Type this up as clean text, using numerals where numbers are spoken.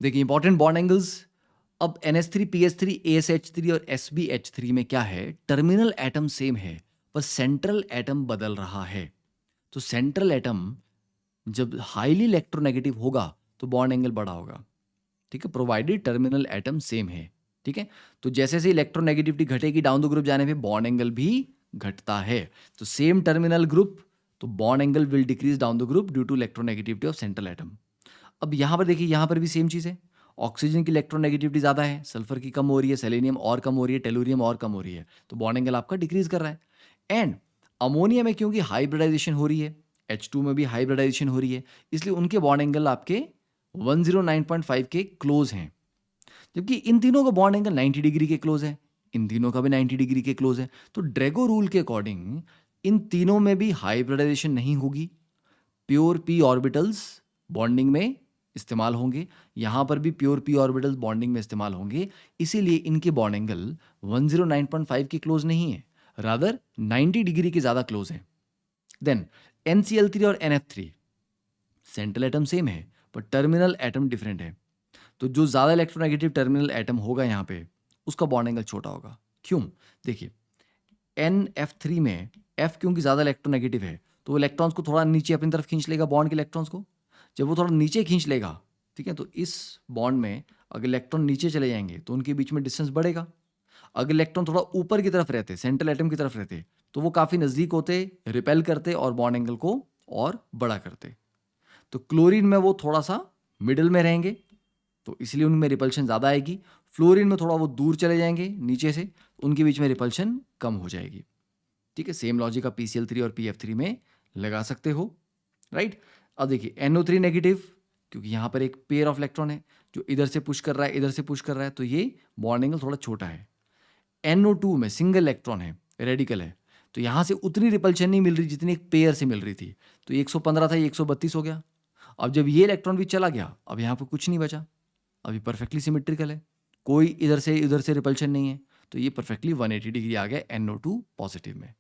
देखिए important bond angles. अब NH3 PH3 ASH3 और SbH3 में क्या है, टर्मिनल एटम सेम है पर सेंट्रल एटम बदल रहा है। तो सेंट्रल एटम जब हाईली इलेक्ट्रोनेगेटिव होगा तो बॉन्ड एंगल बड़ा होगा, ठीक है, प्रोवाइडेड टर्मिनल एटम सेम है। ठीक है, तो जैसे जैसे इलेक्ट्रोनेगेटिविटी घटेगी डाउन द ग्रुप जाने पे बॉन्ड एंगल भी घटता है। तो सेम टर्मिनल ग्रुप, तो bond angle will decrease down the group due to electronegativity of central atom. अब यहाँ पर देखिए, यहाँ पर भी सेम चीज़ है। ऑक्सीजन की इलेक्ट्रोनेगेटिविटी ज़्यादा है, सल्फर की कम हो रही है, सेलेनियम और कम हो रही है, टेलुरियम और कम हो रही है, तो बॉन्ड एंगल आपका डिक्रीज कर रहा है। एंड अमोनिया में क्योंकि हाइब्रिडाइजेशन हो रही है, H2 में भी हाइब्रिडाइजेशन हो रही है, इसलिए उनके बॉन्ड एंगल आपके 109.5 के क्लोज हैं। जबकि इन तीनों का बॉन्ड एंगल 90 डिग्री के क्लोज है, इन तीनों का भी 90 डिग्री के क्लोज है। तो ड्रैगो रूल के अकॉर्डिंग इन तीनों में भी हाइब्रिडाइजेशन नहीं होगी, प्योर p ऑर्बिटल्स बॉन्डिंग में इस्तेमाल होंगे, यहाँ पर भी प्योर p ऑर्बिटल्स बॉन्डिंग में इस्तेमाल होंगे, इसीलिए इनके बॉन्ड एंगल 109.5 के क्लोज नहीं है, रादर 90 डिग्री के ज़्यादा क्लोज है। देन NCl3 और NF3 सेंट्रल एटम सेम है पर टर्मिनल एटम डिफरेंट है। तो जो ज़्यादा इलेक्ट्रोनेगेटिव टर्मिनल एटम होगा यहाँ पे, उसका बॉन्ड एंगल छोटा होगा। क्यों? देखिए NF3 में F क्योंकि ज़्यादा इलेक्ट्रोनेगेटिव है तो वो इलेक्ट्रॉन्स को थोड़ा नीचे अपनी तरफ खींच लेगा, बॉन्ड के इलेक्ट्रॉन्स को। जब वो थोड़ा नीचे खींच लेगा, ठीक है, तो इस बॉन्ड में अगर इलेक्ट्रॉन नीचे चले जाएंगे तो उनके बीच में डिस्टेंस बढ़ेगा। अगर इलेक्ट्रॉन थोड़ा ऊपर की तरफ रहते, सेंट्रल एटम की तरफ रहते, तो वो काफ़ी नज़दीक होते, रिपेल करते और बॉन्ड एंगल को और बड़ा करते। तो क्लोरीन में वो थोड़ा सा मिडिल में रहेंगे, तो इसलिए उनमें रिपल्शन ज़्यादा आएगी। फ्लोरीन में थोड़ा वो दूर चले जाएंगे नीचे से, उनके बीच में रिपल्शन कम हो जाएगी। ठीक है, सेम लॉजिक आप PCl3 और PF3 में लगा सकते हो, राइट। अब देखिए NO3 नेगेटिव, क्योंकि यहाँ पर एक पेयर ऑफ इलेक्ट्रॉन है जो इधर से पुश कर रहा है, इधर से पुश कर रहा है, तो ये बॉन्ड एंगल थोड़ा छोटा है। NO2 में सिंगल इलेक्ट्रॉन है, रेडिकल है, तो यहाँ से उतनी रिपल्शन नहीं मिल रही जितनी एक पेयर से मिल रही थी, तो 115 था, ये 132 हो गया। अब जब ये इलेक्ट्रॉन भी चला गया, अब यहाँ पर कुछ नहीं बचा, अभी परफेक्टली सिमेट्रिकल है, कोई इधर से रिपल्शन नहीं है, तो ये परफेक्टली 180 डिग्री आ गया NO2 पॉजिटिव में।